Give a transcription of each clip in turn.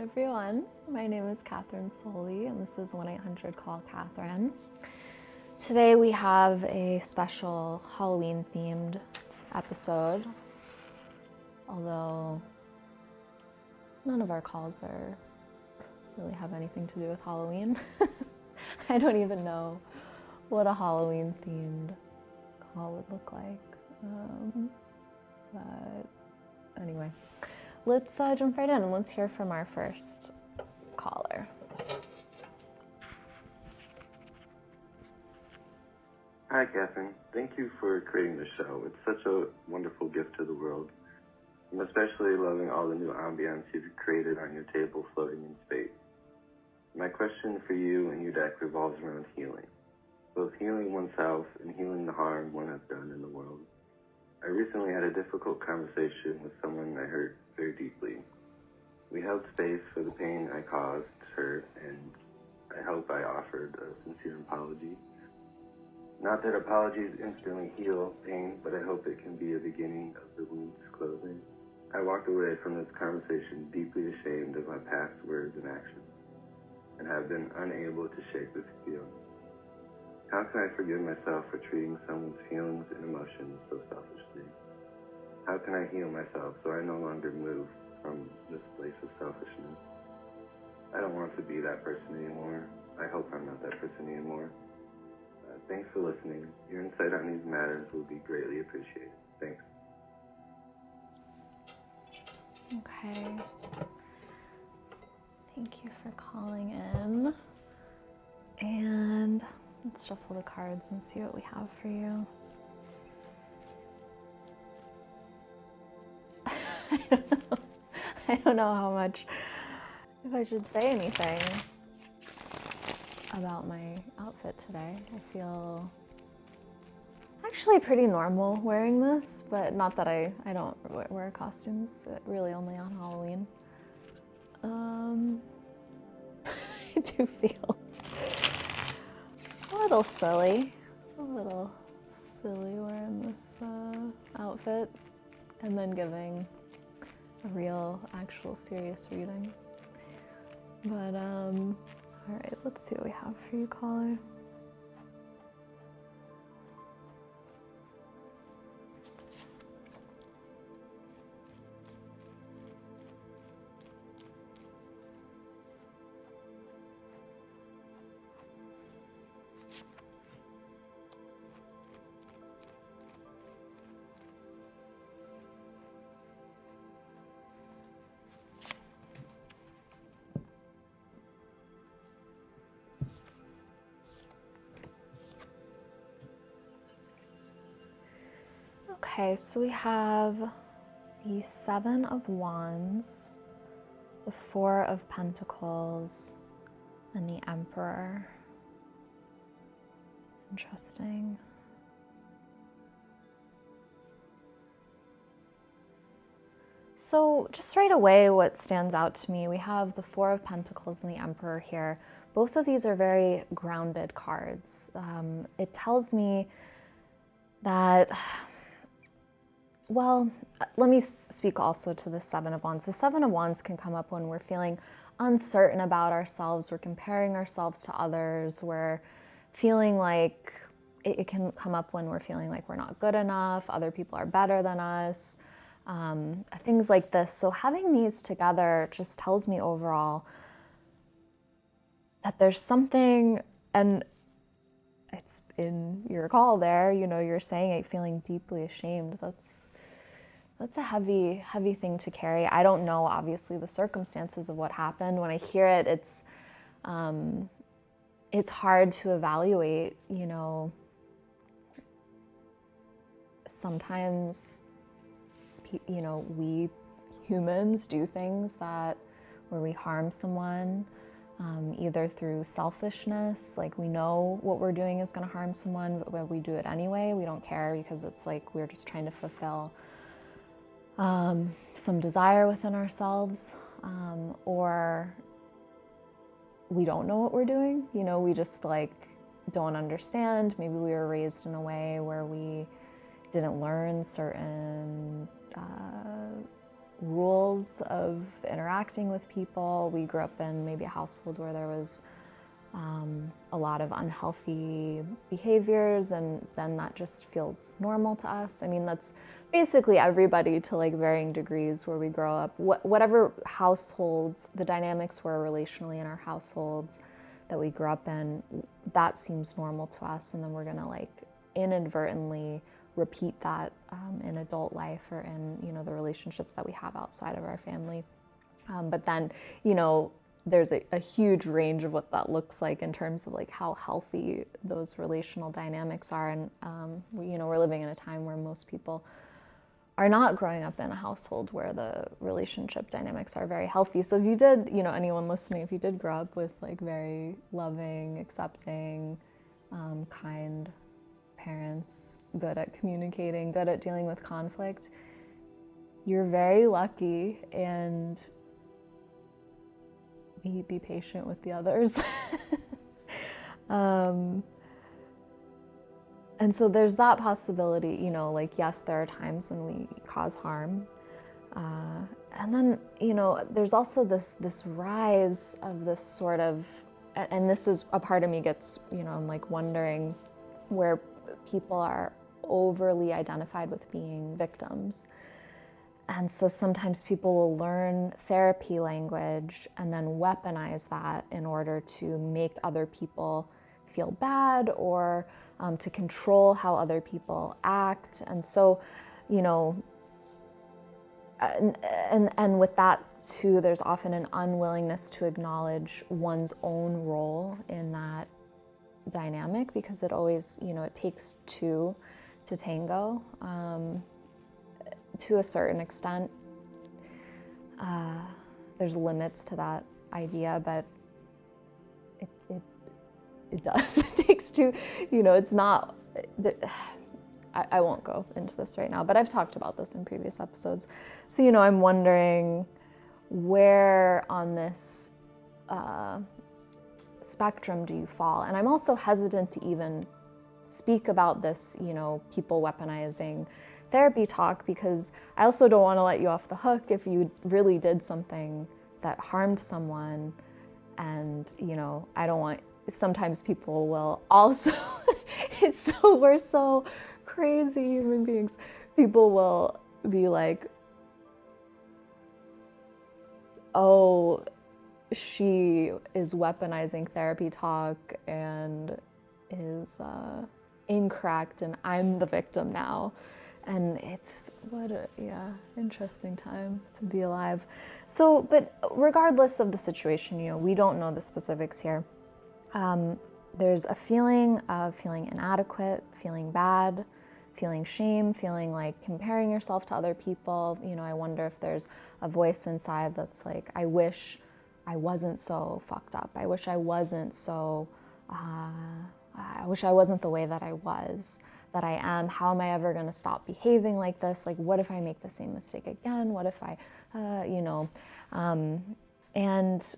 everyone. My name is Kathryn Soley, and this is 1-800-CALL Kathryn. Today we have a special Halloween-themed episode, although none of our calls really have anything to do with Halloween. I don't even know what a Halloween-themed call would look like. But anyway, let's jump right in and let's hear from our first caller. Hi, Kathryn. Thank you for creating the show. It's such a wonderful gift to the world. I'm especially loving all the new ambience you've created on your table floating in space. My question for you and your deck revolves around healing, both healing oneself and healing the harm one has done in the world. I recently had a difficult conversation with someone I hurt very deeply. We held space for the pain I caused her, and I hope I offered a sincere apology. Not that apologies instantly heal pain, but I hope it can be a beginning of the wound's closing. I walked away from this conversation deeply ashamed of my past words and actions, and have been unable to shake this feeling. How can I forgive myself for treating someone's feelings and emotions so selfishly? How can I heal myself so I no longer move from this place of selfishness? I don't want to be that person anymore. I hope I'm not that person anymore. Thanks for listening. Your insight on these matters will be greatly appreciated. Thanks. Okay. Thank you for calling in. And let's shuffle the cards and see what we have for you. I don't know how much, if I should say anything about my outfit today. I feel actually pretty normal wearing this, but not that I don't wear costumes, really only on Halloween. I do feel a little silly wearing this outfit and then giving a real, actual, serious reading. But, all right, let's see what we have for you, caller. Okay, so we have the Seven of Wands, the Four of Pentacles, and the Emperor. Interesting. So just right away, what stands out to me, we have the Four of Pentacles and the Emperor here. Both of these are very grounded cards. It tells me that, well, let me speak also to the Seven of Wands. The Seven of Wands can come up when we're feeling uncertain about ourselves, we're comparing ourselves to others, we're feeling like, it can come up when we're feeling like we're not good enough, other people are better than us, things like this. So having these together just tells me overall that there's something, and it's in your call there, you know, you're saying it, feeling deeply ashamed. That's a heavy thing to carry. I don't know, obviously, the circumstances of what happened. When I hear it, it's hard to evaluate, you know. Sometimes, you know, we humans do things where we harm someone, either through selfishness, like we know what we're doing is going to harm someone, but we do it anyway. We don't care because it's like we're just trying to fulfill some desire within ourselves, or we don't know what we're doing. You know, we just like don't understand. Maybe we were raised in a way where we didn't learn certain rules of interacting with people. We grew up in maybe a household where there was a lot of unhealthy behaviors, and then that just feels normal to us. I mean, that's basically everybody to like varying degrees where we grow up. Whatever households, the dynamics were relationally in our households that we grew up in, that seems normal to us, and then we're gonna like inadvertently repeat that in adult life or in, you know, the relationships that we have outside of our family. But then, you know, there's a huge range of what that looks like in terms of like how healthy those relational dynamics are. And, you know, we're living in a time where most people are not growing up in a household where the relationship dynamics are very healthy. So if you did, you know, anyone listening, if you did grow up with like very loving, accepting, kind parents, good at communicating, good at dealing with conflict, you're very lucky, and be patient with the others. And so there's that possibility, you know, like, yes, there are times when we cause harm. And then, you know, there's also this rise of this sort of, and this is a part of me gets, you know, I'm like wondering where people are overly identified with being victims. And so sometimes people will learn therapy language and then weaponize that in order to make other people feel bad, or to control how other people act. And so, you know, and with that too, there's often an unwillingness to acknowledge one's own role in that dynamic, because it always, you know, it takes two to tango. To a certain extent, there's limits to that idea, but it does. It takes two, you know, it's not, I won't go into this right now, but I've talked about this in previous episodes. So, you know, I'm wondering where on this spectrum do you fall? And I'm also hesitant to even speak about this, you know, people weaponizing therapy talk, because I also don't want to let you off the hook if you really did something that harmed someone. And, you know, I don't want, sometimes people will also, we're so crazy human beings. People will be like, oh, she is weaponizing therapy talk and is incorrect, and I'm the victim now. And it's, what a, interesting time to be alive. So, but regardless of the situation, you know, we don't know the specifics here. There's a feeling of feeling inadequate, feeling bad, feeling shame, feeling like comparing yourself to other people. You know, I wonder if there's a voice inside that's like, I wish I wasn't so fucked up. I wish I wasn't so, I wish I wasn't the way that I was, that I am. How am I ever going to stop behaving like this? Like, what if I make the same mistake again? What if I, you know, and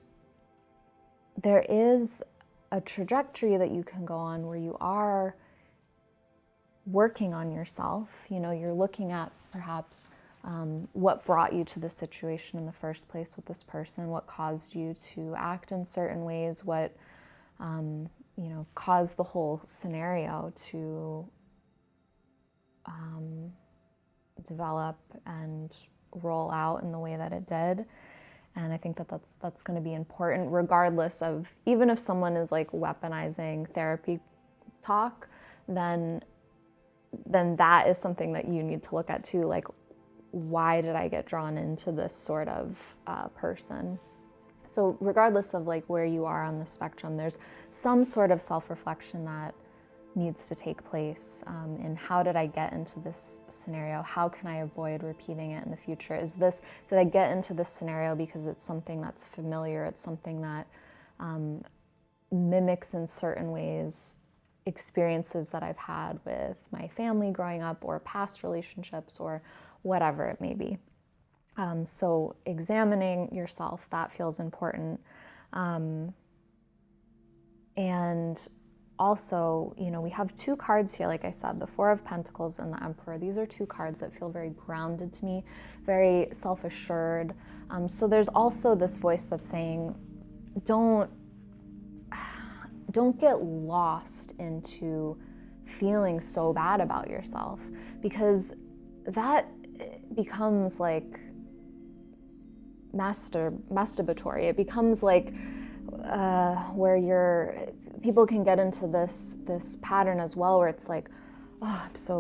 there is a trajectory that you can go on where you are working on yourself. You know, you're looking at perhaps what brought you to this situation in the first place with this person, what caused you to act in certain ways, what, you know, caused the whole scenario to develop and roll out in the way that it did. And I think that that's going to be important, regardless of, even if someone is like weaponizing therapy talk, then that is something that you need to look at too. Like, why did I get drawn into this sort of person? So regardless of like where you are on the spectrum, there's some sort of self-reflection that needs to take place in how did I get into this scenario? How can I avoid repeating it in the future? Did I get into this scenario because it's something that's familiar? It's something that mimics in certain ways experiences that I've had with my family growing up, or past relationships, or whatever it may be. So examining yourself, that feels important. And also, we have two cards here, like I said, the Four of Pentacles and the Emperor. These are two cards that feel very grounded to me, very self-assured. So there's also this voice that's saying, don't get lost into feeling so bad about yourself, because that becomes like masturbatory. It becomes like where people can get into this pattern as well, where it's like, oh, I'm so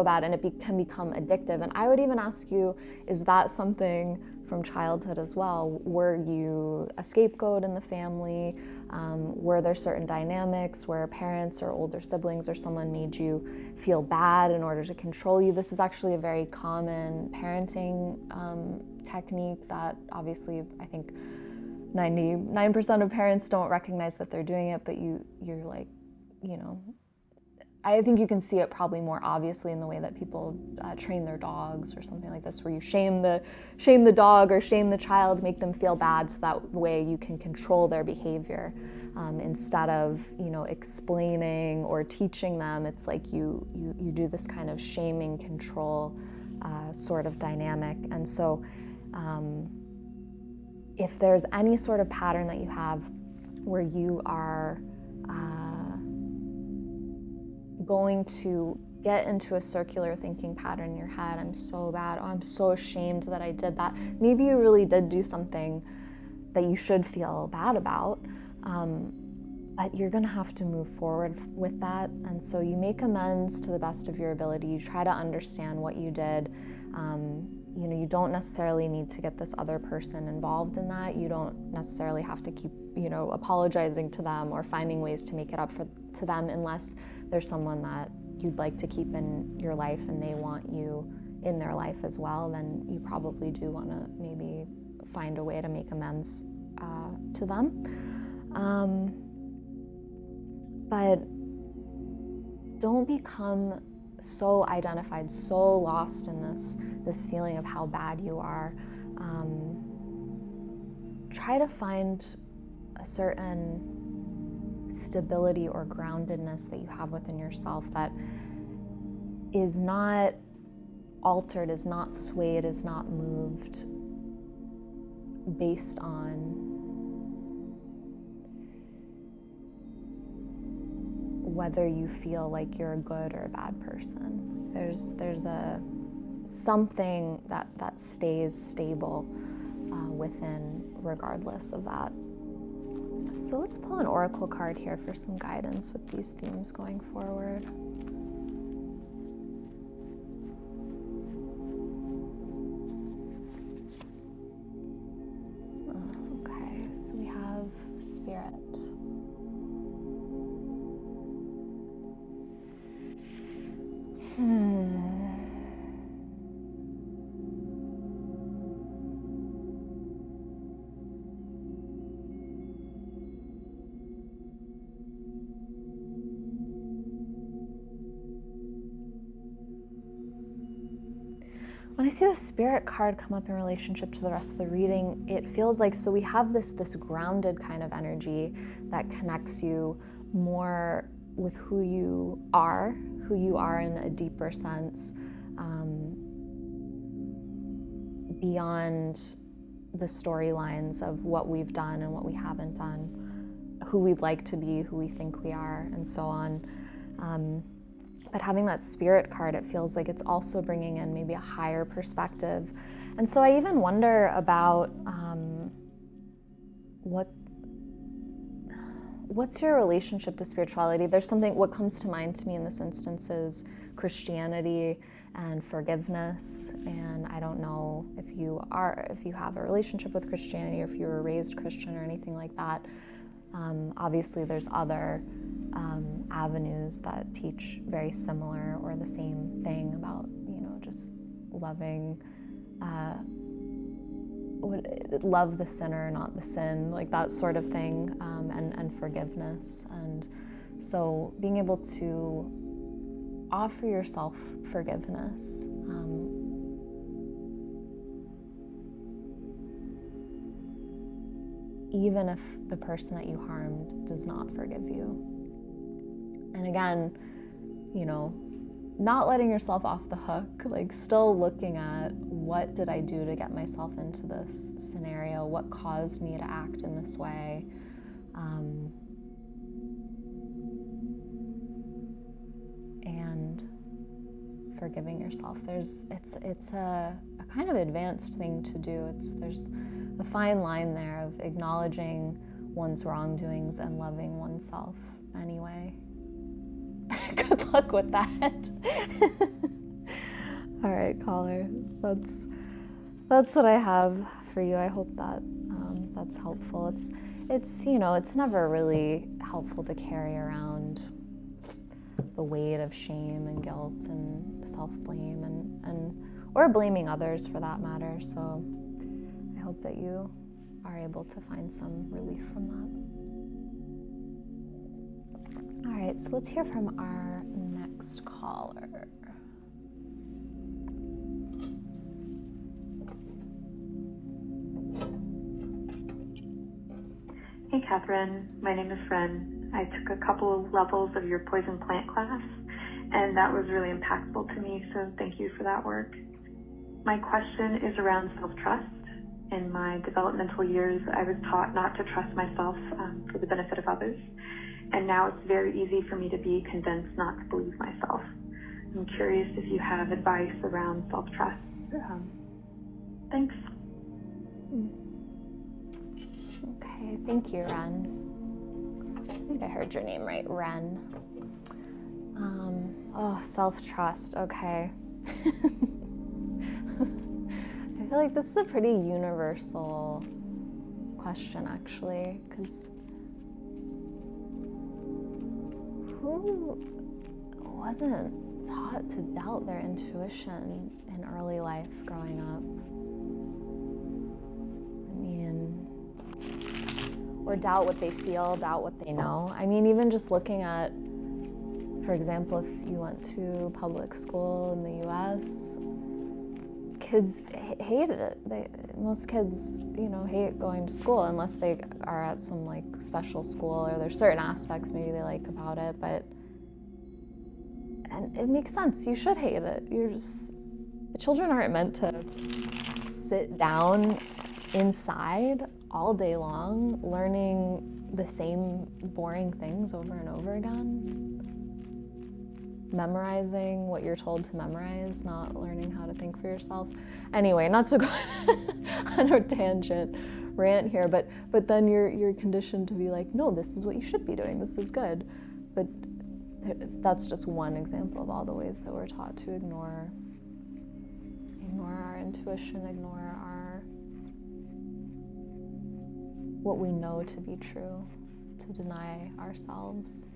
bad, and it can become addictive. And I would even ask you, is that something from childhood as well? Were you a scapegoat in the family? Were there certain dynamics where parents or older siblings or someone made you feel bad in order to control you? This is actually a very common parenting technique that obviously I think 99% of parents don't recognize that they're doing it, but you're like, I think you can see it probably more obviously in the way that people train their dogs or something like this, where you shame the dog or shame the child, make them feel bad, so that way you can control their behavior instead of explaining or teaching them. It's like you do this kind of shaming control sort of dynamic. And so if there's any sort of pattern that you have where you are going to get into a circular thinking pattern in your head, I'm so bad, oh, I'm so ashamed that I did that. Maybe you really did do something that you should feel bad about, but you're gonna have to move forward with that. And so you make amends to the best of your ability. You try to understand what you did. You don't necessarily need to get this other person involved in that. You don't necessarily have to keep, apologizing to them or finding ways to make it up to them, unless there's someone that you'd like to keep in your life and they want you in their life as well. Then you probably do want to maybe find a way to make amends to them. But don't become so identified, so lost in this feeling of how bad you are. Try to find a certain stability or groundedness that you have within yourself that is not altered, is not swayed, is not moved based on whether you feel like you're a good or a bad person. There's a something that stays stable within, regardless of that. So let's pull an oracle card here for some guidance with these themes going forward. Okay, so we have Spirit. When I see the Spirit card come up in relationship to the rest of the reading, it feels like, so we have this grounded kind of energy that connects you more with who you are in a deeper sense, beyond the storylines of what we've done and what we haven't done, who we'd like to be, who we think we are, and so on. But having that Spirit card, it feels like it's also bringing in maybe a higher perspective. And so I even wonder about what's your relationship to spirituality? There's something, what comes to mind to me in this instance is Christianity and forgiveness. And I don't know if you have a relationship with Christianity, or if you were raised Christian or anything like that. Obviously there's other avenues that teach very similar or the same thing about, just loving, love the sinner, not the sin, like that sort of thing, and forgiveness. And so being able to offer yourself forgiveness, even if the person that you harmed does not forgive you. And again, you know, not letting yourself off the hook, like still looking at what did I do to get myself into this scenario? What caused me to act in this way? And forgiving yourself. It's a kind of advanced thing to do. There's a fine line there of acknowledging one's wrongdoings and loving oneself anyway. Good luck with that. All right, caller. That's what I have for you. I hope that that's helpful. It's never really helpful to carry around the weight of shame and guilt and self-blame or blaming others for that matter. So I hope that you are able to find some relief from that. All right, so let's hear from our next caller. Hey, Kathryn. My name is Ren. I took a couple of levels of your poison plant class, and that was really impactful to me, so thank you for that work. My question is around self-trust. In my developmental years, I was taught not to trust myself for the benefit of others, and now it's very easy for me to be convinced not to believe myself. I'm curious if you have advice around self-trust. Thanks. Okay, thank you, Ren. I think I heard your name right, Ren. Self-trust, okay. I feel like this is a pretty universal question, actually, because who wasn't taught to doubt their intuition in early life growing up? Or doubt what they feel, doubt what they know. I mean, even just looking at, for example, if you went to public school in the US, kids hated it. Most kids, hate going to school unless they are at some like special school, or there's certain aspects maybe they like about it, and it makes sense. You should hate it. Children aren't meant to sit down inside all day long learning the same boring things over and over again, memorizing what you're told to memorize, not learning how to think for yourself. Anyway, not to go on a tangent rant here, but then you're conditioned to be like, no, this is what you should be doing, this is good. But that's just one example of all the ways that we're taught to ignore our intuition, ignore what we know to be true, to deny ourselves.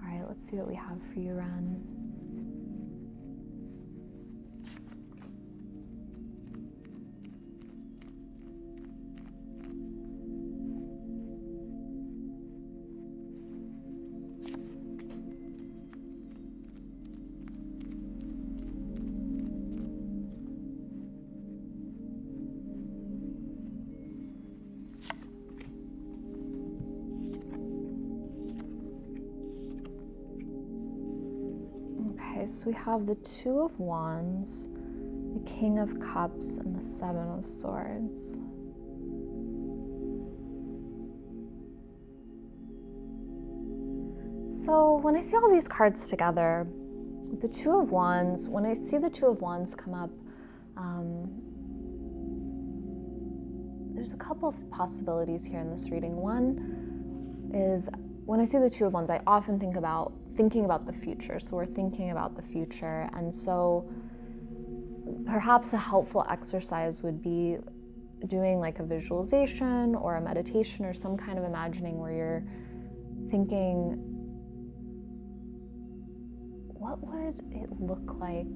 All right, let's see what we have for you, Ren. So we have the Two of Wands, the King of Cups, and the Seven of Swords. So when I see all these cards together, the Two of Wands, when I see the Two of Wands come up, there's a couple of possibilities here in this reading. One is, when I see the Two of Wands, I often thinking about the future. So we're thinking about the future. And so perhaps a helpful exercise would be doing like a visualization or a meditation or some kind of imagining where you're thinking, what would it look like?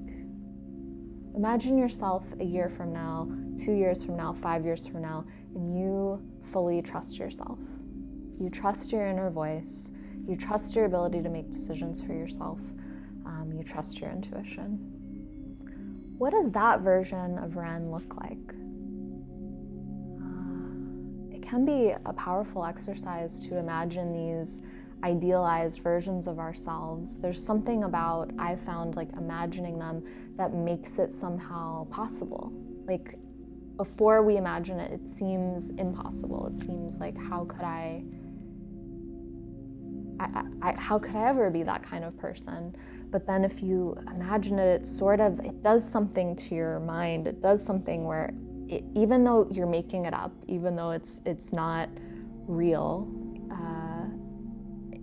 Imagine yourself a year from now, 2 years from now, 5 years from now, and you fully trust yourself. You trust your inner voice. You trust your ability to make decisions for yourself. You trust your intuition. What does that version of Ren look like? It can be a powerful exercise to imagine these idealized versions of ourselves, there's something about, I've found, like imagining them that makes it somehow possible. Like before we imagine it, it seems impossible. It seems like, how could I ever be that kind of person? But then if you imagine it, it does something to your mind. It does something where even though you're making it up, even though it's not real,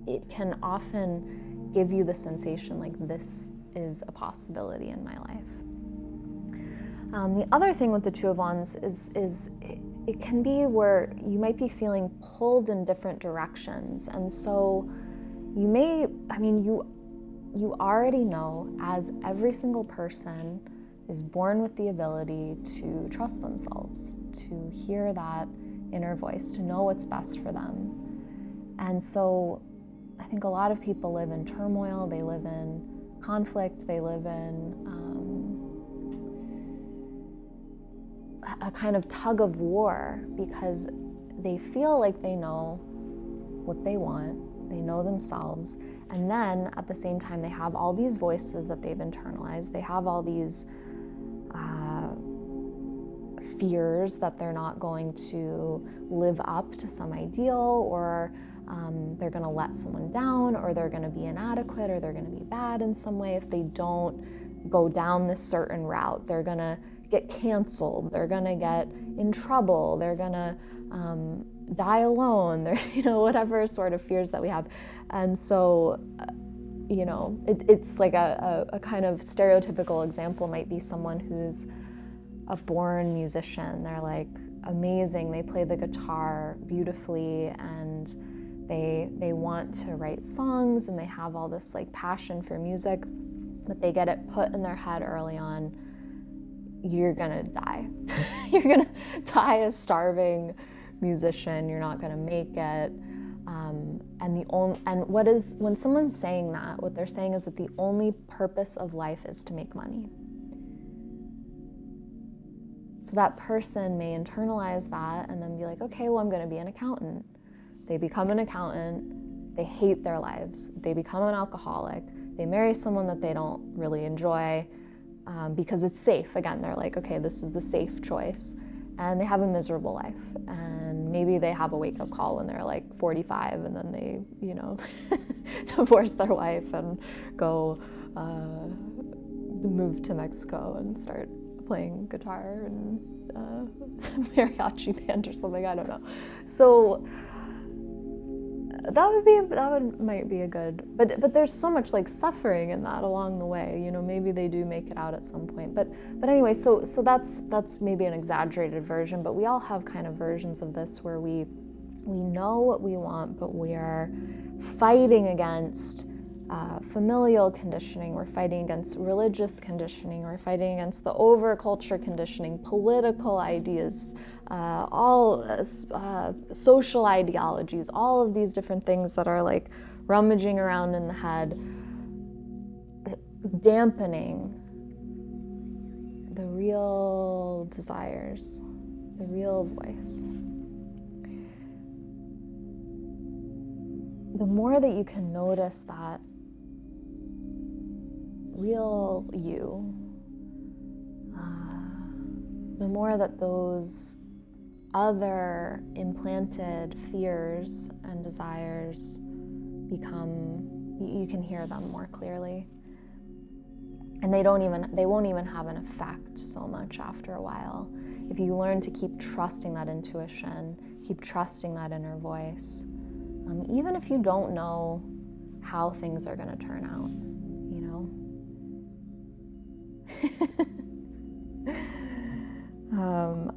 it can often give you the sensation like, this is a possibility in my life. The other thing with the Two of Wands is it can be where you might be feeling pulled in different directions. And so you already know, as every single person is born with the ability to trust themselves, to hear that inner voice, to know what's best for them. And so I think a lot of people live in turmoil, they live in conflict, they live in a kind of tug of war, because they feel like they know what they want, they know themselves, and then at the same time they have all these voices that they've internalized, they have all these fears that they're not going to live up to some ideal, or they're going to let someone down, or they're going to be inadequate, or they're going to be bad in some way if they don't go down this certain route. They're going to get canceled, they're going to get in trouble, they're going to die alone, they're, whatever sort of fears that we have. And so, it's like a kind of stereotypical example might be someone who's a born musician. They're like amazing, they play the guitar beautifully, and they want to write songs, and they have all this like passion for music, but they get it put in their head early on, you're gonna die. You're gonna die a starving musician, you're not gonna make it. When someone's saying that, what they're saying is that the only purpose of life is to make money. So that person may internalize that and then be like, okay, well, I'm gonna be an accountant. They become an accountant, they hate their lives, they become an alcoholic, they marry someone that they don't really enjoy because it's safe. Again, they're like, okay, this is the safe choice. And they have a miserable life. And maybe they have a wake-up call when they're like 45, and then they, divorce their wife and go move to Mexico and start playing guitar and some mariachi band or something, I don't know. So that might be a good, but there's so much like suffering in that along the way, maybe they do make it out at some point, but anyway, so that's maybe an exaggerated version, but we all have kind of versions of this where we know what we want, but we are fighting against familial conditioning, we're fighting against religious conditioning, we're fighting against the overculture conditioning, political ideas, all social ideologies, all of these different things that are like rummaging around in the head, dampening the real desires, the real voice. The more that you can notice that real you, the more that those other implanted fears and desires you can hear them more clearly. And they won't even have an effect so much after a while. If you learn to keep trusting that intuition, keep trusting that inner voice, even if you don't know how things are going to turn out,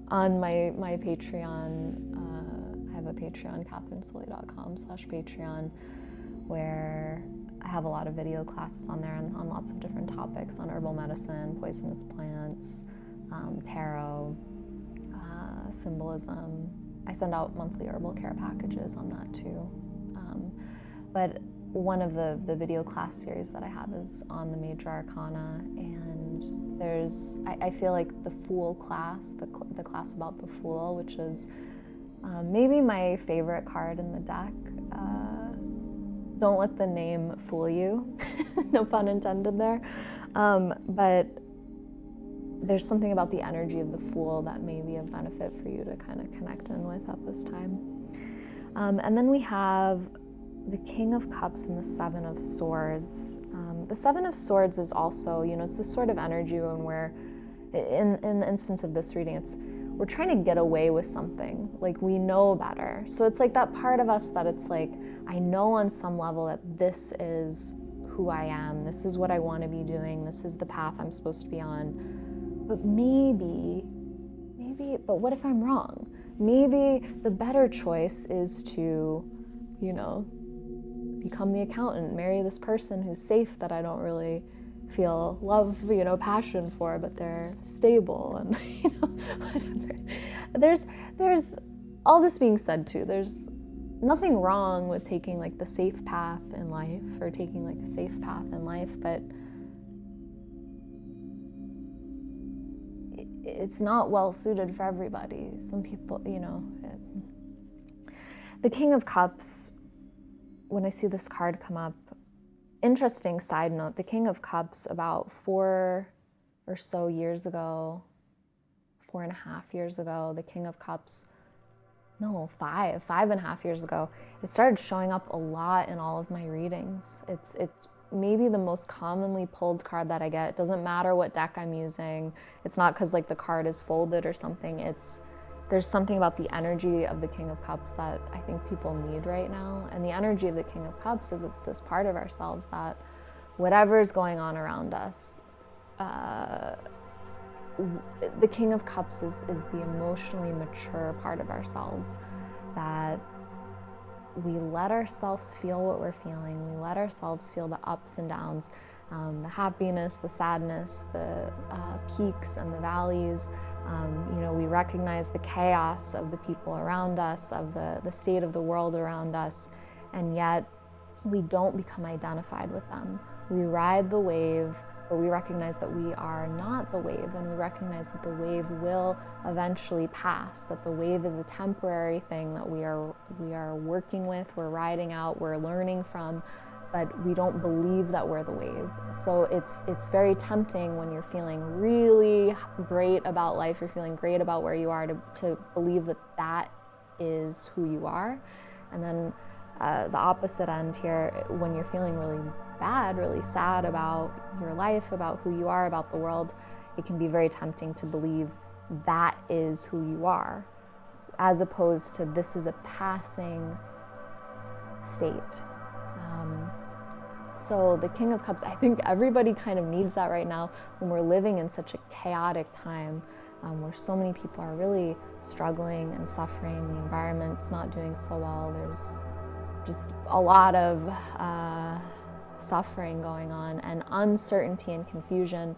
on my Patreon, I have a Patreon, kathrynsoli.com/Patreon, where I have a lot of video classes on there on lots of different topics, on herbal medicine, poisonous plants, tarot, symbolism. I send out monthly herbal care packages on that too. But one of the video class series that I have is on the major arcana, and I feel like the Fool class, the class about the Fool, which is maybe my favorite card in the deck. don't let the name fool you. No pun intended there. But there's something about the energy of the Fool that may be of benefit for you to kind of connect in with at this time. And then we have the King of Cups and the Seven of Swords. The Seven of Swords is also, it's this sort of energy when we're, in the instance of this reading, we're trying to get away with something, like we know better. So it's like that part of us that it's like, I know on some level that this is who I am, this is what I want to be doing, this is the path I'm supposed to be on. But maybe, but what if I'm wrong? Maybe the better choice is to, become the accountant, marry this person who's safe that I don't really feel love, passion for, but they're stable and, whatever. There's all this being said too, there's nothing wrong with taking like the safe path in life or taking like a safe path in life, but it's not well suited for everybody. Some people, the King of Cups, when I see this card come up, interesting side note, the King of Cups about 4 or so years ago, 4.5 years ago, the King of Cups, no, 5.5 years ago, it started showing up a lot in all of my readings. It's maybe the most commonly pulled card that I get. It doesn't matter what deck I'm using. It's not because like the card is folded or something. There's something about the energy of the King of Cups that I think people need right now. And the energy of the King of Cups is it's this part of ourselves that whatever's going on around us, the King of Cups is the emotionally mature part of ourselves, that we let ourselves feel what we're feeling. We let ourselves feel the ups and downs, the happiness, the sadness, the peaks and the valleys. We recognize the chaos of the people around us, of the state of the world around us, and yet we don't become identified with them. We ride the wave, but we recognize that we are not the wave, and we recognize that the wave will eventually pass, that the wave is a temporary thing that we are working with, we're riding out, we're learning from, but we don't believe that we're the wave. So it's very tempting when you're feeling really great about life, you're feeling great about where you are, to believe that that is who you are. And then the opposite end here, when you're feeling really bad, really sad about your life, about who you are, about the world, it can be very tempting to believe that is who you are, as opposed to this is a passing state. So the King of Cups, I think everybody kind of needs that right now when we're living in such a chaotic time, where so many people are really struggling and suffering, the environment's not doing so well, there's just a lot of suffering going on, and uncertainty and confusion.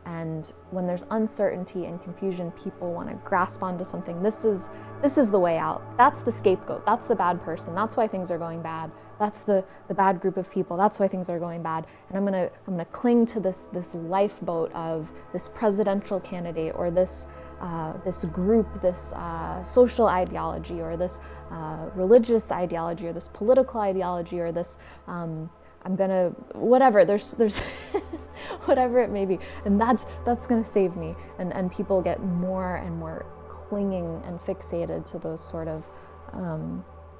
And when there's uncertainty and confusion, people want to grasp onto something. This is the way out. That's the scapegoat. That's the bad person. That's why things are going bad. That's the bad group of people. That's why things are going bad. And I'm gonna cling to this lifeboat of this presidential candidate, or this group, this social ideology, or this religious ideology, or this political ideology, or this whatever, there's whatever it may be, and that's gonna save me, and people get more and more clinging and fixated to those sort of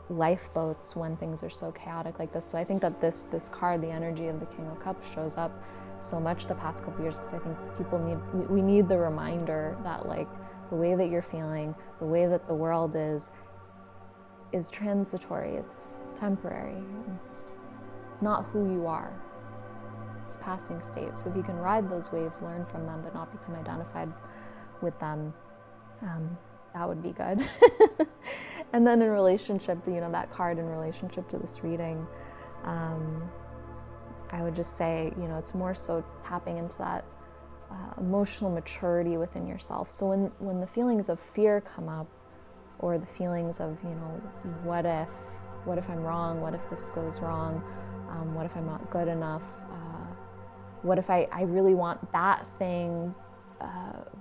lifeboats when things are so chaotic like this. So I think that this card, the energy of the King of Cups, shows up so much the past couple years, because I think people we need the reminder that like the way that you're feeling, the way that the world is transitory, it's temporary, it's not who you are. It's a passing state. So if you can ride those waves, learn from them, but not become identified with them, that would be good. And then in relationship, that card in relationship to this reading, I would just say, it's more so tapping into that emotional maturity within yourself. So when the feelings of fear come up, or the feelings of, what if I'm wrong? What if this goes wrong? What if I'm not good enough? What if I really want that thing,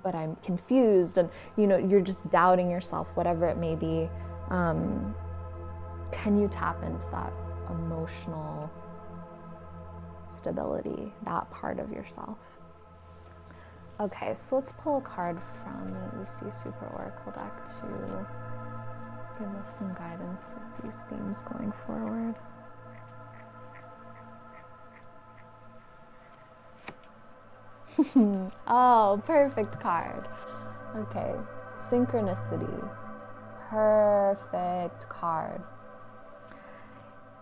but I'm confused, and you're just doubting yourself, whatever it may be. Can you tap into emotional stability, that part of yourself. Okay, so let's pull a card from the EC Super Oracle deck to give us some guidance with these themes going forward. Oh, perfect card. Okay, synchronicity. Perfect card.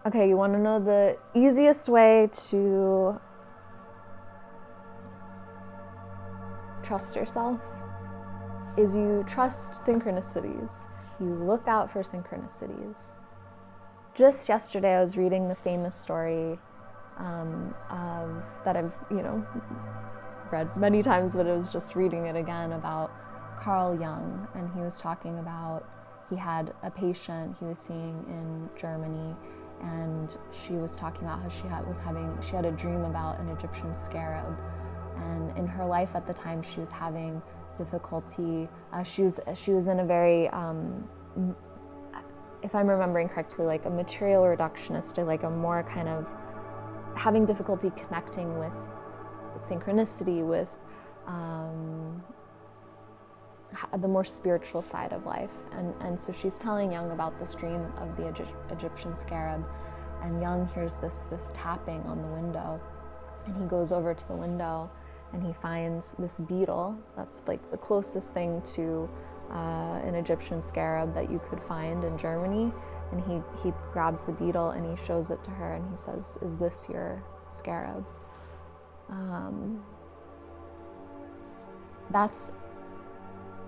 Okay, you want to know the easiest way to trust yourself? Is you trust synchronicities. You look out for synchronicities. Just yesterday I was reading the famous story of that I've, read many times, but I was just reading it again about Carl Jung, and he was talking about he had a patient he was seeing in Germany, and she was talking about how she had a dream about an Egyptian scarab, and in her life at the time she was having difficulty. She was in a very, if I'm remembering correctly, like a material reductionist, like a more kind of having difficulty connecting with synchronicity, with the more spiritual side of life. And so she's telling Jung about this dream of the Egyptian scarab, and Jung hears this tapping on the window, and he goes over to the window and he finds this beetle that's like the closest thing to an Egyptian scarab that you could find in Germany, and he grabs the beetle and he shows it to her and he says, "Is this your scarab?" That's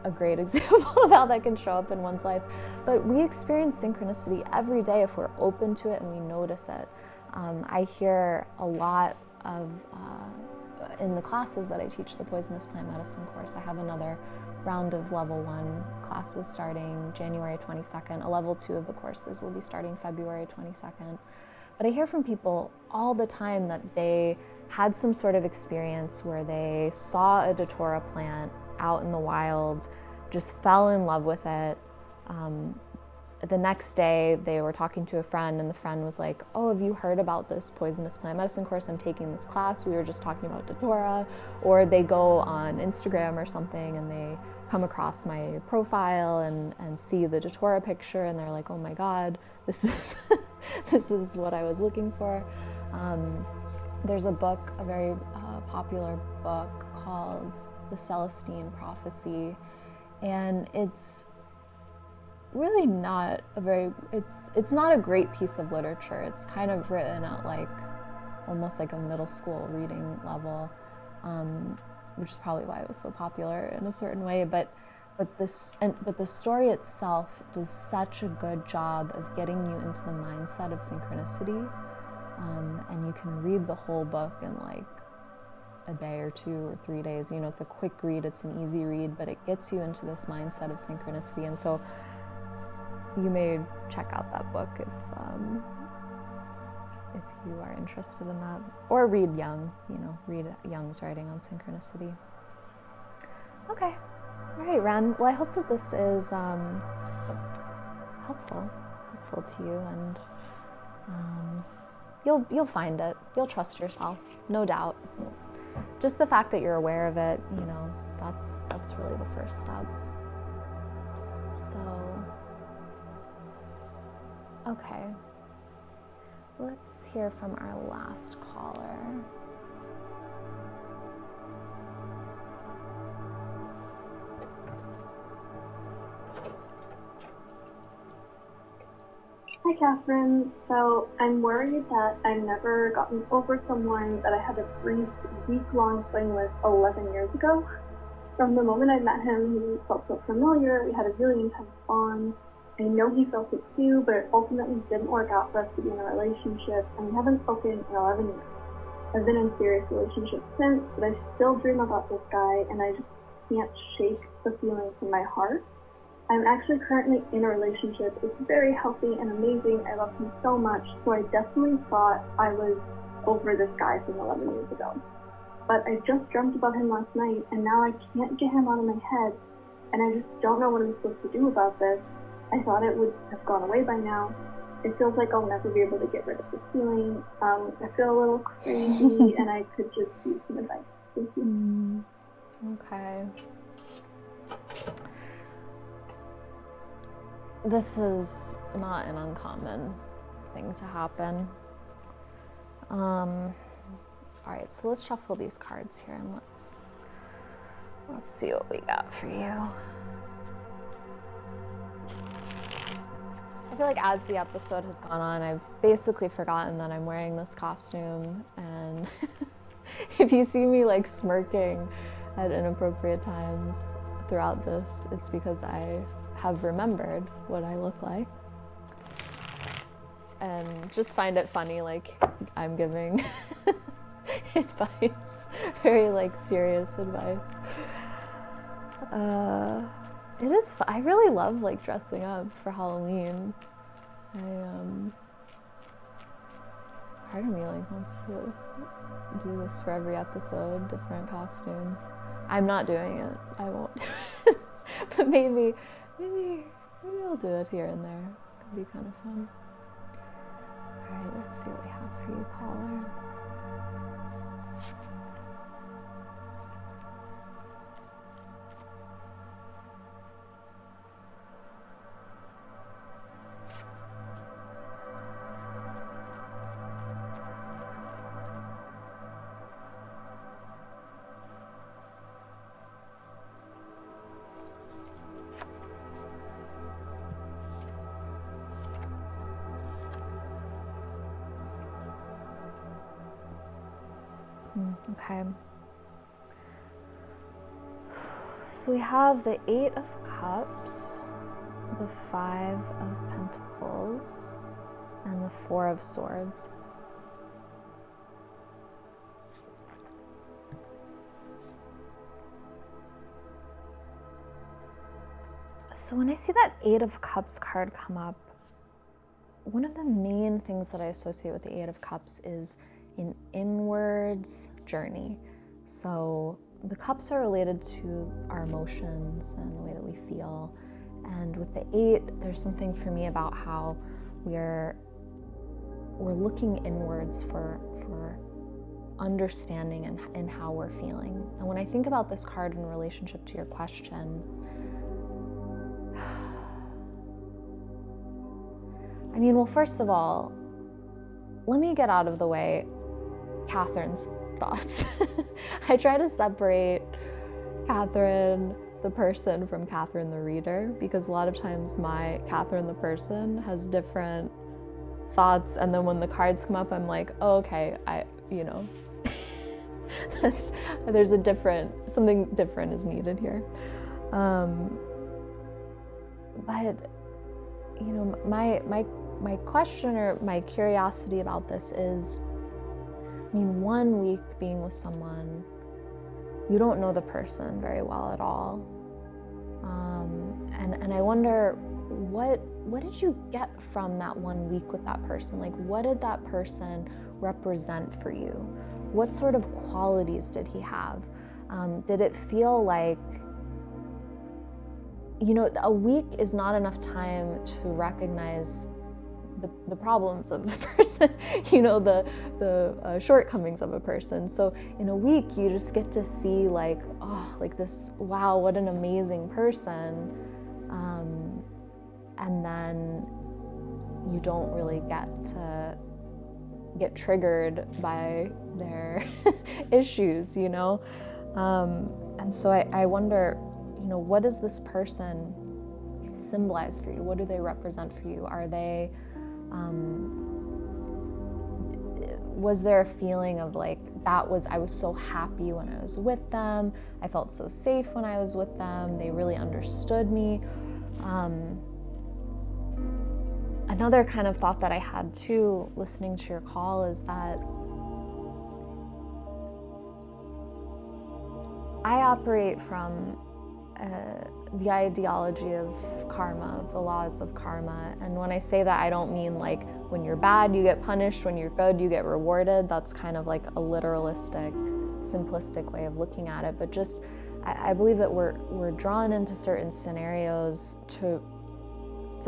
a great example of how that can show up in one's life. But we experience synchronicity every day if we're open to it and we notice it. I hear a lot of, in the classes that I teach, the Poisonous Plant Medicine course, I have another round of level 1 classes starting January 22nd. A level 2 of the courses will be starting February 22nd. But I hear from people all the time that they had some sort of experience where they saw a datura plant out in the wild, just fell in love with it. The next day they were talking to a friend, and the friend was like, "Oh, have you heard about this Poisonous Plant Medicine course? I'm taking this class. We were just talking about datura." Or they go on Instagram or something and they come across my profile and see the datura picture, and they're like, "Oh my God, this is this is what I was looking for." There's a book, a very popular book called The Celestine Prophecy, and it's really not it's not a great piece of literature. It's kind of written at like almost like a middle school reading level, which is probably why it was so popular in a certain way. But the story itself does such a good job of getting you into the mindset of synchronicity, and you can read the whole book in like a day or 2 or 3 days. It's a quick read, it's an easy read, but it gets you into this mindset of synchronicity. And so you may check out that book if you are interested in that, or read Jung. Read Jung's writing on synchronicity. Okay, all right, Ren. Well, I hope that this is helpful to you, and you'll find it. You'll trust yourself, no doubt. Just the fact that you're aware of it, that's really the first step. So, okay, let's hear from our last caller. Hi, Kathryn. So I'm worried that I've never gotten over someone that I had a brief week-long fling with 11 years ago. From the moment I met him, he felt so familiar. We had a really intense bond. I know he felt it too, but it ultimately didn't work out for us to be in a relationship, and we haven't spoken in 11 years. I've been in serious relationships since, but I still dream about this guy, and I just can't shake the feeling from my heart. I'm actually currently in a relationship. It's very healthy and amazing. I love him so much, so I definitely thought I was over this guy from 11 years ago. But I just dreamt about him last night, and now I can't get him out of my head, and I just don't know what I'm supposed to do about this. I thought it would have gone away by now, it feels like I'll never be able to get rid of this feeling. I feel a little crazy, and I could just use some advice. Thank you. Okay. This is not an uncommon thing to happen. All right, so let's shuffle these cards here and let's see what we got for you. I feel like as the episode has gone on, I've basically forgotten that I'm wearing this costume, and if you see me like smirking at inappropriate times throughout this, it's because I have remembered what I look like. And just find it funny, like I'm giving advice, very like serious advice. It is I really love like dressing up for Halloween. Part of me like wants to do this for every episode, different costume. I'm not doing it. I won't. But maybe I'll do it here and there. Could be kind of fun. All right, let's see what we have for you, caller. Okay. So we have the 8 of Cups, the 5 of Pentacles, and the 4 of Swords. So when I see that 8 of Cups card come up, one of the main things that I associate with the 8 of Cups is an inwards journey. So the cups are related to our emotions and the way that we feel. And with the 8, there's something for me about how we're looking inwards for understanding in how we're feeling. And when I think about this card in relationship to your question, I mean, well, first of all, let me get out of the way Kathryn's thoughts. I try to separate Kathryn the person from Kathryn the reader, because a lot of times my Kathryn the person has different thoughts, and then when the cards come up, I'm like, oh, okay, there's something different is needed here. But my question or my curiosity about this is, I mean, 1 week being with someone, you don't know the person very well at all. And I wonder, what did you get from that 1 week with that person? Like, what did that person represent for you? What sort of qualities did he have? Did it feel like, a week is not enough time to recognize the problems of the person, the shortcomings of a person. So in a week, you just get to see like this, wow, what an amazing person. And then you don't really get triggered by their issues, And so I wonder, what does this person symbolize for you? What do they represent for you? Are they, was there a feeling of like, I was so happy when I was with them. I felt so safe when I was with them. They really understood me. Another kind of thought that I had too, listening to your call, is that I operate from the ideology of karma, of the laws of karma. And when I say that, I don't mean like when you're bad, you get punished, when you're good, you get rewarded. That's kind of like a literalistic, simplistic way of looking at it. But just, I believe that we're drawn into certain scenarios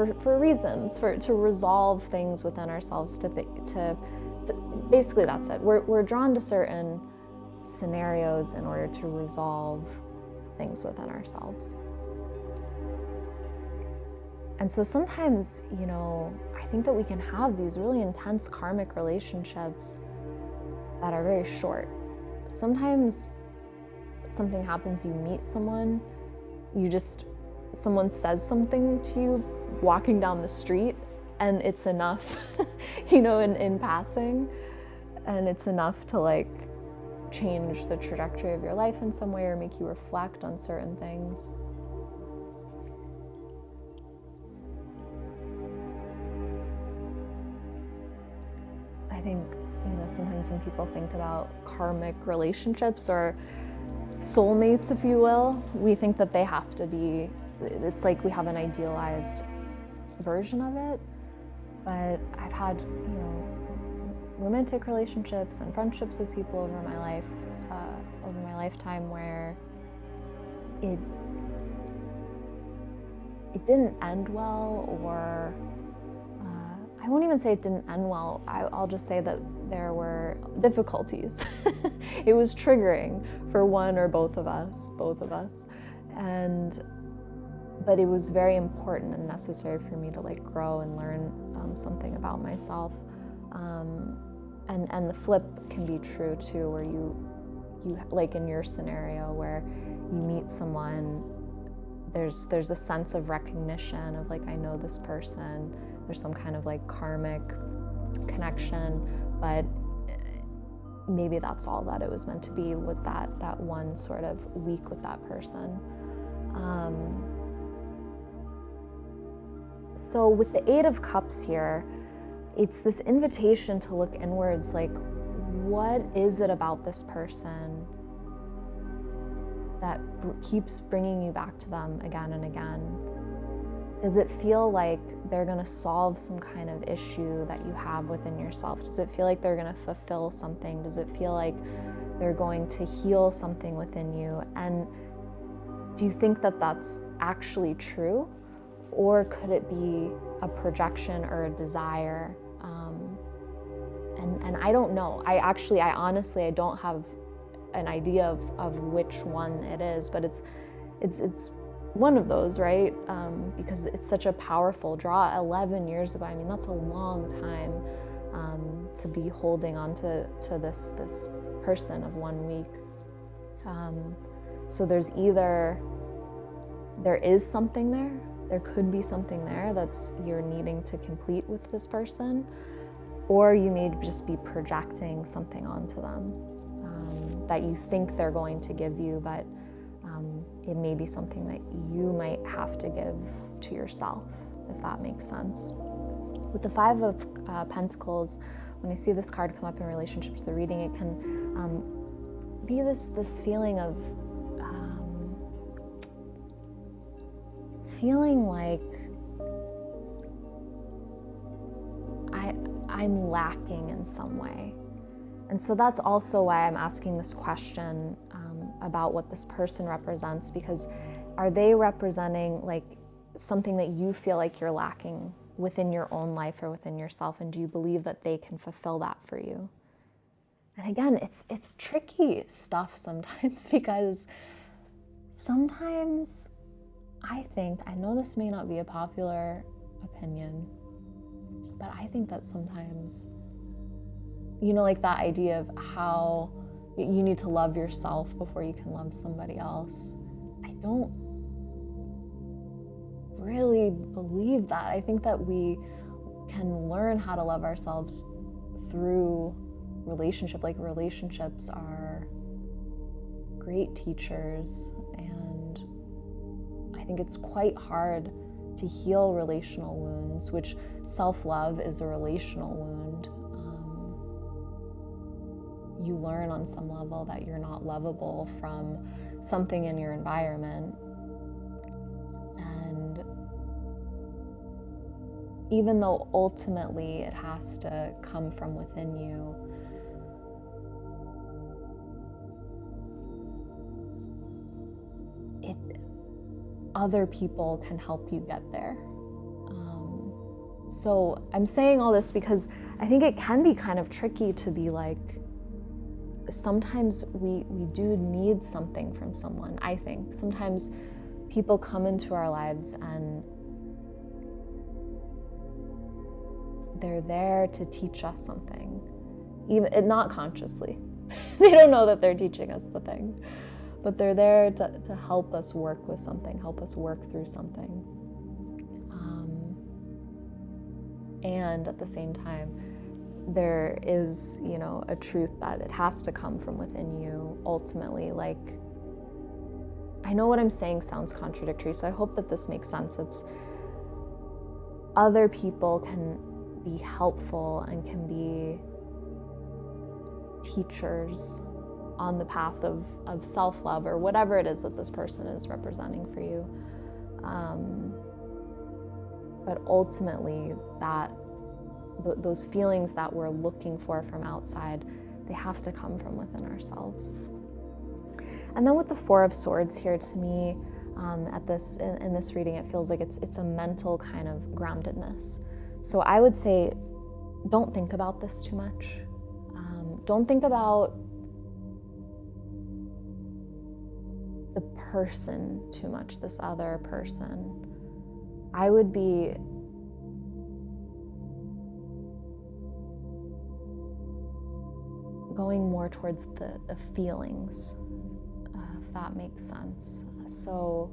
for reasons, to resolve things within ourselves, to basically that's it. We're drawn to certain scenarios in order to resolve things within ourselves. And so sometimes, I think that we can have these really intense karmic relationships that are very short. Sometimes something happens, you meet someone, someone says something to you walking down the street, and it's enough, in passing, and it's enough to change the trajectory of your life in some way or make you reflect on certain things. I think, sometimes when people think about karmic relationships or soulmates, if you will, we think that they have to be, it's like we have an idealized version of it. But I've had, romantic relationships and friendships with people over my life, over my lifetime, where it didn't end well, or I won't even say it didn't end well. I'll just say that there were difficulties. It was triggering for one or both of us, but it was very important and necessary for me to grow and learn something about myself. And the flip can be true too, where you in your scenario where you meet someone, there's a sense of recognition of I know this person. There's some kind of karmic connection, but maybe that's all that it was meant to be, was that one sort of week with that person. So with the Eight of Cups here, it's this invitation to look inwards, what is it about this person that keeps bringing you back to them again and again? Does it feel like they're going to solve some kind of issue that you have within yourself? Does it feel like they're going to fulfill something? Does it feel like they're going to heal something within you? And do you think that that's actually true? Or could it be a projection or a desire? And I don't know. I honestly, I don't have an idea of which one it is, but it's one of those, right? Because it's such a powerful draw. 11 years ago, that's a long time to be holding on to this person of 1 week. So there is something there. There could be something there that's you're needing to complete with this person, or you may just be projecting something onto them that you think they're going to give you, but it may be something that you might have to give to yourself, if that makes sense. With the Five of Pentacles, when I see this card come up in relationship to the reading, it can be this feeling of feeling like I'm lacking in some way. And so that's also why I'm asking this question about what this person represents, because are they representing something that you feel like you're lacking within your own life or within yourself, and do you believe that they can fulfill that for you? And again, it's tricky stuff sometimes, because sometimes I know this may not be a popular opinion, but I think that sometimes, that idea of how you need to love yourself before you can love somebody else. I don't really believe that. I think that we can learn how to love ourselves through relationship. Relationships are great teachers, and I think it's quite hard to heal relational wounds, which self-love is a relational wound. You learn on some level that you're not lovable from something in your environment. And even though ultimately it has to come from within you, other people can help you get there. So I'm saying all this because I think it can be kind of tricky to be like, sometimes we do need something from someone, I think. Sometimes people come into our lives and they're there to teach us something, even not consciously. They don't know that they're teaching us the thing, but they're there to help us work with something, help us work through something. And at the same time, there is, a truth that it has to come from within you ultimately. Like, I know what I'm saying sounds contradictory, so I hope that this makes sense. It's other people can be helpful and can be teachers on the path of self-love or whatever it is that this person is representing for you. But ultimately, those feelings that we're looking for from outside, they have to come from within ourselves. And then with the Four of Swords here, to me, in this reading, it feels like it's a mental kind of groundedness. So I would say, don't think about this too much. Don't think about the person too much, this other person. I would be going more towards the feelings, if that makes sense. So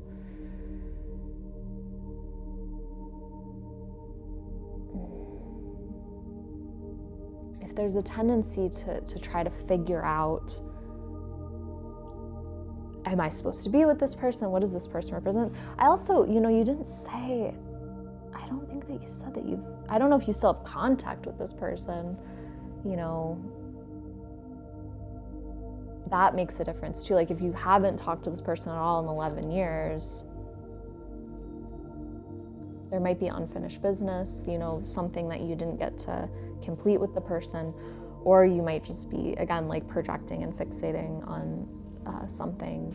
if there's a tendency to try to figure out, am I supposed to be with this person? What does this person represent? I also, you didn't say, I don't think that you said that I don't know if you still have contact with this person, that makes a difference too. Like if you haven't talked to this person at all in 11 years, there might be unfinished business, something that you didn't get to complete with the person, or you might just be, again, like projecting and fixating on something.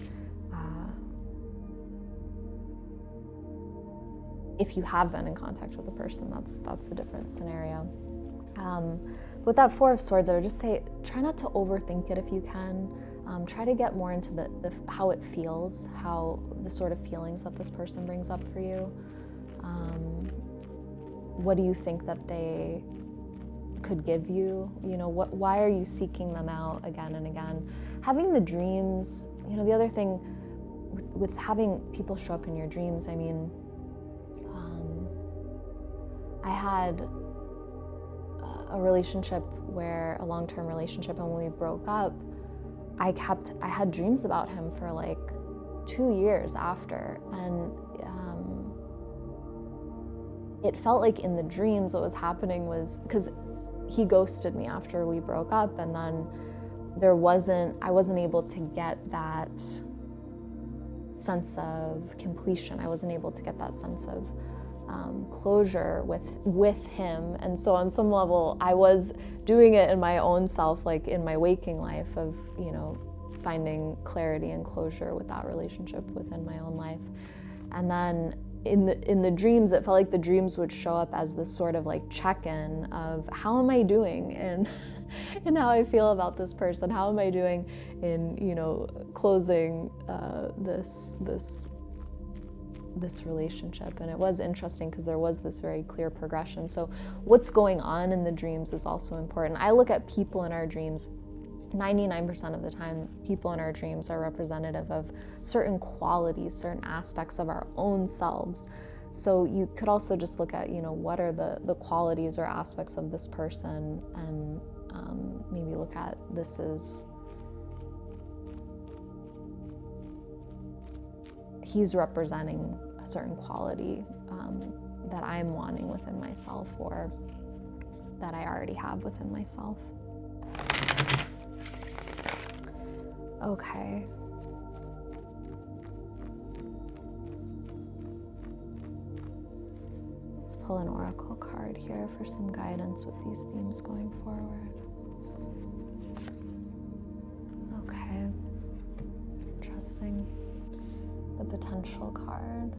If you have been in contact with the person, that's a different scenario. With that Four of Swords, I would just say, try not to overthink it if you can. Try to get more into the how it feels, how the sort of feelings that this person brings up for you. What do you think that they could give you? Why are you seeking them out again and again? Having the dreams, the other thing with having people show up in your dreams, I mean, I had a long-term relationship, and when we broke up, I had dreams about him for like 2 years after, and it felt like in the dreams what was happening was, because he ghosted me after we broke up, and then I wasn't able to get that sense of completion. I wasn't able to get that sense of closure with him. And so on some level, I was doing it in my own self, like in my waking life of, finding clarity and closure with that relationship within my own life. And then in the dreams, it felt like the dreams would show up as this sort of like check-in of how am I doing and how I feel about this person. How am I doing in, closing this relationship? And it was interesting because there was this very clear progression. So what's going on in the dreams is also important. I look at people in our dreams, 99% of the time, people in our dreams are representative of certain qualities, certain aspects of our own selves. So you could also just look at, what are the qualities or aspects of this person, and maybe look at this as he's representing a certain quality that I'm wanting within myself, or that I already have within myself. Okay. Let's pull an oracle card here for some guidance with these themes going forward. Okay. Interesting. The potential card.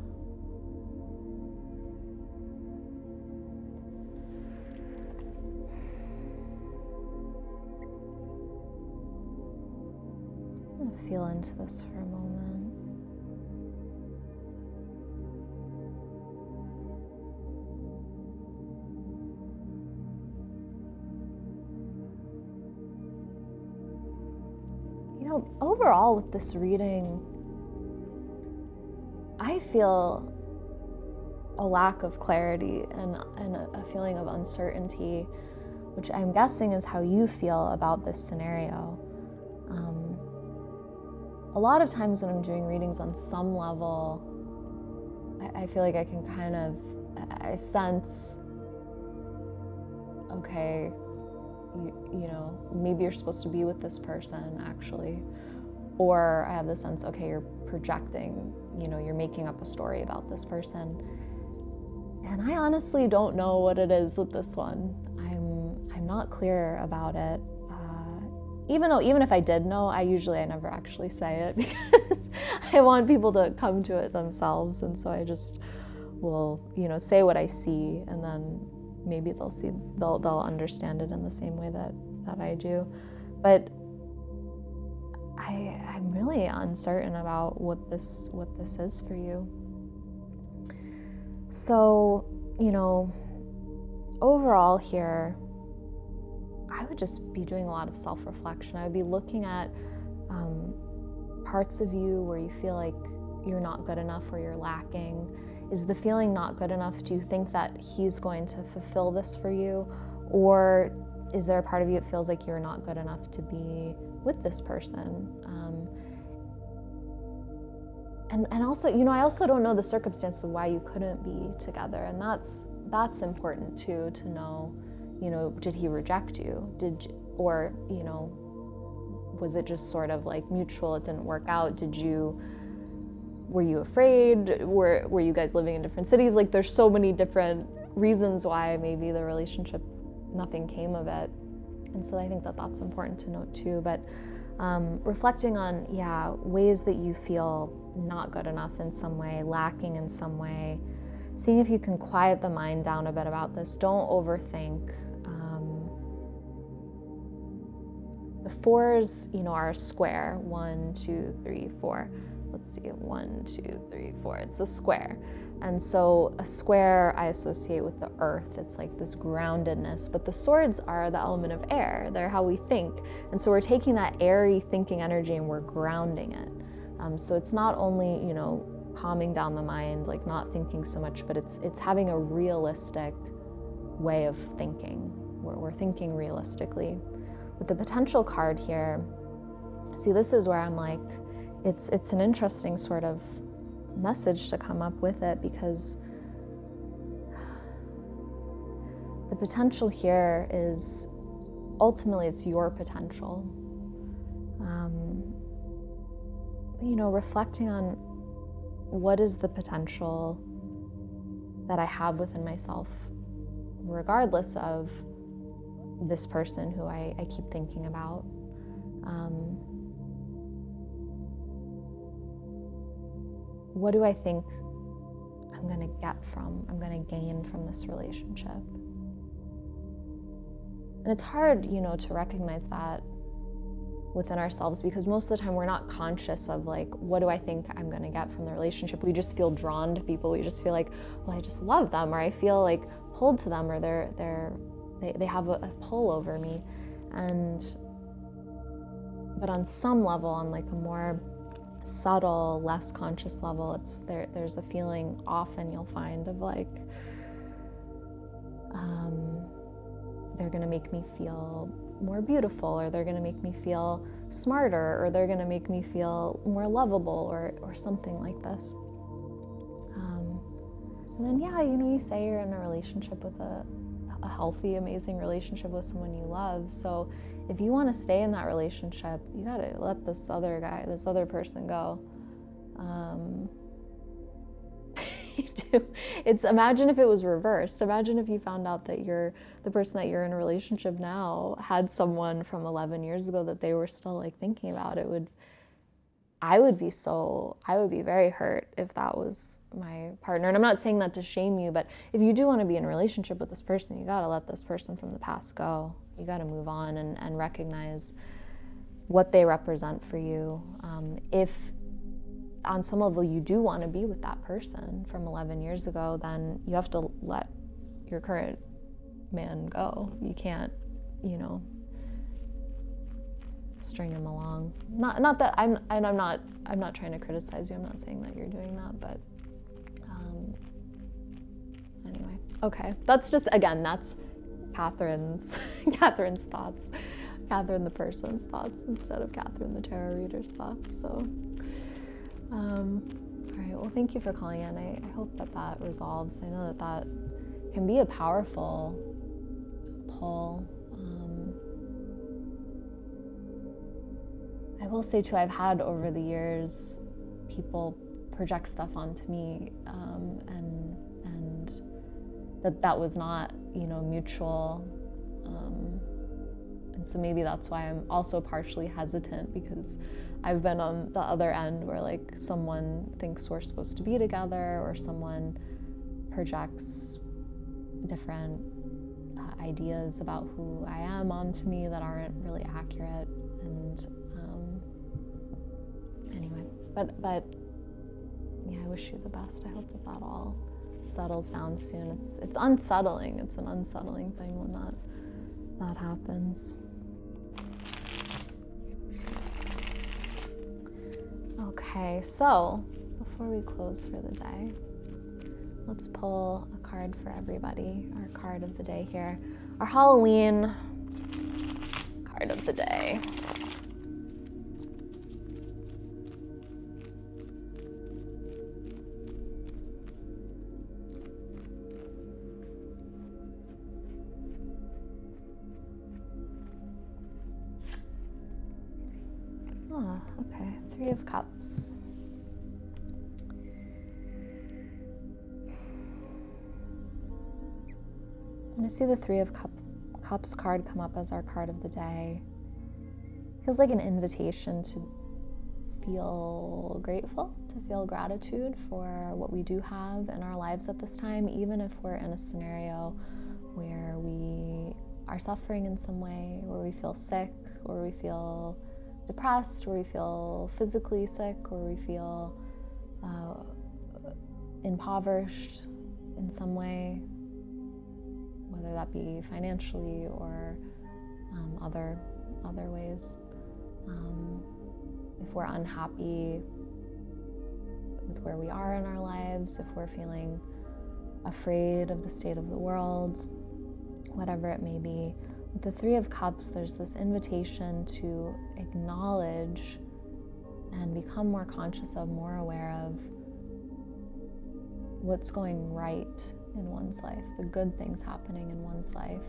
I'm gonna feel into this for a moment. You know, overall with this reading, I feel a lack of clarity and a feeling of uncertainty, which I'm guessing is how you feel about this scenario. A lot of times when I'm doing readings on some level, I feel like I can I sense, okay, you know, maybe you're supposed to be with this person actually. Or I have the sense, okay, you're projecting, you know, you're making up a story about this person. And I honestly don't know what it is with this one. I'm not clear about it. Even if I did know, I never actually say it because I want people to come to it themselves. And so I just will, you know, say what I see, and then maybe they'll understand it in the same way that I do. But I'm really uncertain about what this is for you. So, you know, overall here, I would just be doing a lot of self-reflection. I would be looking at parts of you where you feel like you're not good enough or you're lacking. Is the feeling not good enough? Do you think that he's going to fulfill this for you? Or is there a part of you that feels like you're not good enough to be with this person? And also, you know, I also don't know the circumstances of why you couldn't be together. And that's important too, to know, you know, did he reject you? Or, you know, was it just sort of like mutual, it didn't work out? Were you afraid? Were you guys living in different cities? Like, there's so many different reasons why maybe the relationship, nothing came of it. And so I think that that's important to note too. But reflecting on, ways that you feel not good enough in some way, lacking in some way, seeing if you can quiet the mind down a bit about this. Don't overthink. The fours, you know, are a square. 1, 2, 3, 4. Let's see, 1, 2, 3, 4. It's a square. And so a square I associate with the earth. It's like this groundedness. But the swords are the element of air. They're how we think. And so we're taking that airy thinking energy and we're grounding it. So it's not only, you know, calming down the mind, like not thinking so much, but it's having a realistic way of thinking. We're thinking realistically. With the potential card here, see, this is where I'm like, it's an interesting sort of message to come up with it, because the potential here is ultimately it's your potential. You know, reflecting on what is the potential that I have within myself, regardless of this person who I keep thinking about. What do I think I'm going to gain from this relationship? And it's hard, you know, to recognize that within ourselves, because most of the time we're not conscious of like, what do I think I'm going to get from the relationship? We just feel drawn to people. We just feel like, well, I just love them, or I feel like pulled to them, or they have a pull over me. But on some level, on like a more subtle, less conscious level, there's a feeling often you'll find of like, they're going to make me feel more beautiful, or they're going to make me feel smarter, or they're going to make me feel more lovable, or something like this. And then, you know, you say you're in a relationship with a healthy, amazing relationship with someone you love. So if you want to stay in that relationship, you got to let this other person go. You do. Imagine if it was reversed. Imagine if you found out that the person that you're in a relationship now had someone from 11 years ago that they were still like thinking about. I would be very hurt if that was my partner. And I'm not saying that to shame you, but if you do want to be in a relationship with this person, you got to let this person from the past go. You got to move on and recognize what they represent for you. If on some level you do want to be with that person from 11 years ago, then you have to let your current man go. You can't, string him along. Not that I'm not trying to criticize you. I'm not saying that you're doing that, but anyway. Okay. That's Kathryn's Kathryn's thoughts. Kathryn the person's thoughts instead of Kathryn the tarot reader's thoughts. So all right, well, thank you for calling in. I hope that resolves. I know that can be a powerful pull. I will say too, I've had over the years people project stuff onto me, and that was not, mutual. And so maybe that's why I'm also partially hesitant, because I've been on the other end where like someone thinks we're supposed to be together, or someone projects different ideas about who I am onto me that aren't really accurate. And anyway, but yeah, I wish you the best. I hope that all settles down soon. It's unsettling. It's an unsettling thing when that happens. Okay, so before we close for the day, let's pull a card for everybody. Our card of the day here. Our Halloween card of the day. Oh, okay. Three of Cups. When I see the Three of Cups card come up as our card of the day, it feels like an invitation to feel grateful, to feel gratitude for what we do have in our lives at this time, even if we're in a scenario where we are suffering in some way, where we feel sick, or we feel depressed, or we feel physically sick, or we feel impoverished in some way, whether that be financially or other ways. If we're unhappy with where we are in our lives, if we're feeling afraid of the state of the world, whatever it may be, with the Three of Cups, there's this invitation to acknowledge and become more conscious of, more aware of what's going right in one's life, the good things happening in one's life,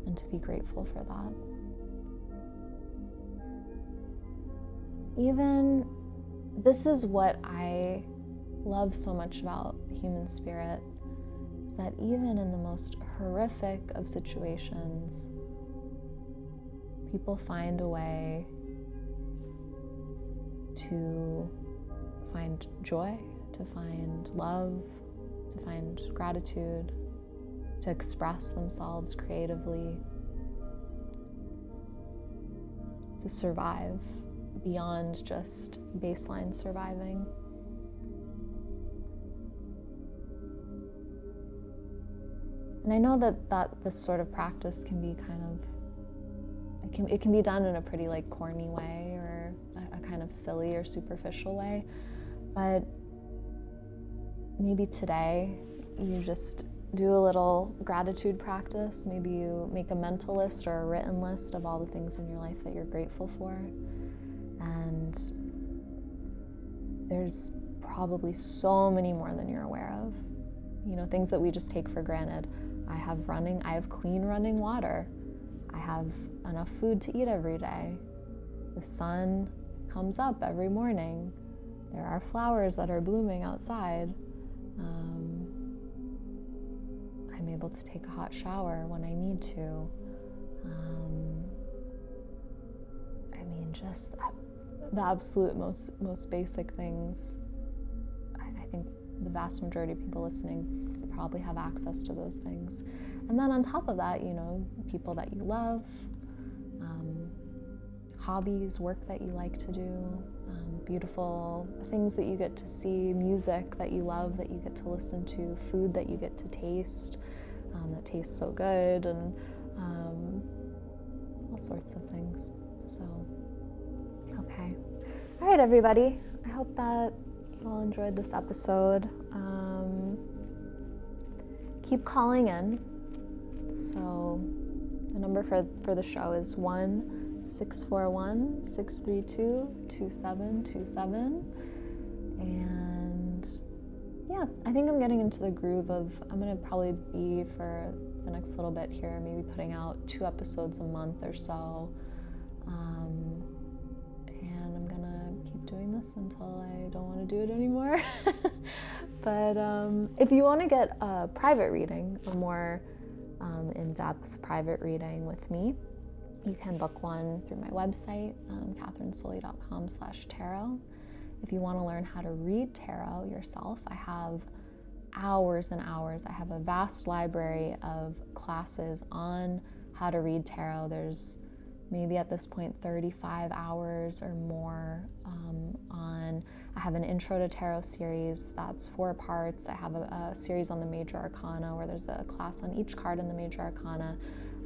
and to be grateful for that. Even, this is what I love so much about the human spirit, is that even in the most horrific of situations, people find a way to find joy, to find love, to find gratitude, to express themselves creatively, to survive beyond just baseline surviving. And I know that this sort of practice can be kind of, it can be done in a pretty like corny way, or a kind of silly or superficial way, but maybe today you just do a little gratitude practice. Maybe you make a mental list or a written list of all the things in your life that you're grateful for. And there's probably so many more than you're aware of. Things that we just take for granted. I have clean running water. I have enough food to eat every day. The sun comes up every morning. There are flowers that are blooming outside. I'm able to take a hot shower when I need to. Just the absolute most basic things. I think the vast majority of people listening probably have access to those things. And then on top of that, people that you love, hobbies, work that you like to do, beautiful things that you get to see, music that you love that you get to listen to, food that you get to taste that tastes so good, and all sorts of things. So, okay. All right, everybody. I hope that you all enjoyed this episode. Keep calling in. So the number for the show is 1-641-632-2727. And yeah, I think I'm getting into the groove of, I'm gonna probably be for the next little bit here, maybe putting out 2 episodes a month or so. And I'm gonna keep doing this until I don't want to do it anymore. But if you want to get a private reading, a more in-depth private reading with me, you can book one through my website, kathrynsoley.com/tarot. If you want to learn how to read tarot yourself, I have hours and hours. I have a vast library of classes on how to read tarot. There's maybe at this point 35 hours or more I have an Intro to Tarot series that's 4 parts. I have a series on the Major Arcana where there's a class on each card in the Major Arcana.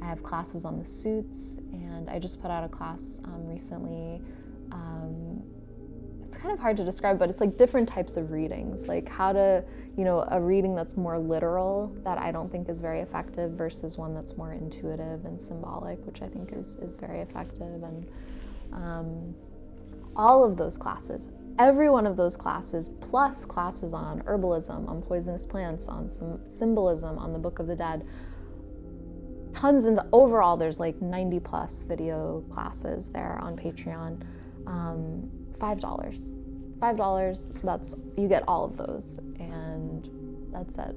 I have classes on the suits, and I just put out a class recently. It's kind of hard to describe, but it's like different types of readings, like how to, a reading that's more literal that I don't think is very effective versus one that's more intuitive and symbolic, which I think is very effective. And all of those classes, every one of those classes, plus classes on herbalism, on poisonous plants, on some symbolism, on the Book of the Dead, tons, and overall there's like 90 plus video classes there on Patreon. $5, that's, you get all of those, and that's it.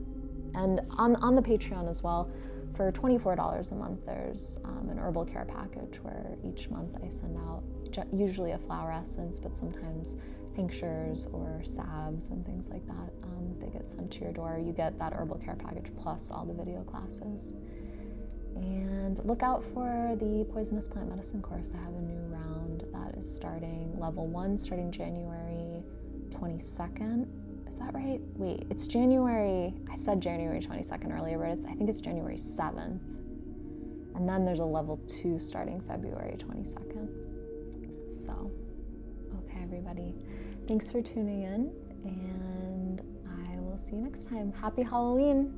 And on the Patreon as well, for $24 a month, there's an herbal care package where each month I send out usually a flower essence, but sometimes tinctures or salves and things like that. They get sent to your door. You get that herbal care package plus all the video classes. And look out for the poisonous plant medicine course. I have a new round that is starting, level 1, starting January 22nd. Is that right? Wait, it's January, I said January 22nd earlier, but I think it's January 7th. And then there's a level 2 starting February 22nd. So, okay, everybody. Thanks for tuning in, and I will see you next time. Happy Halloween.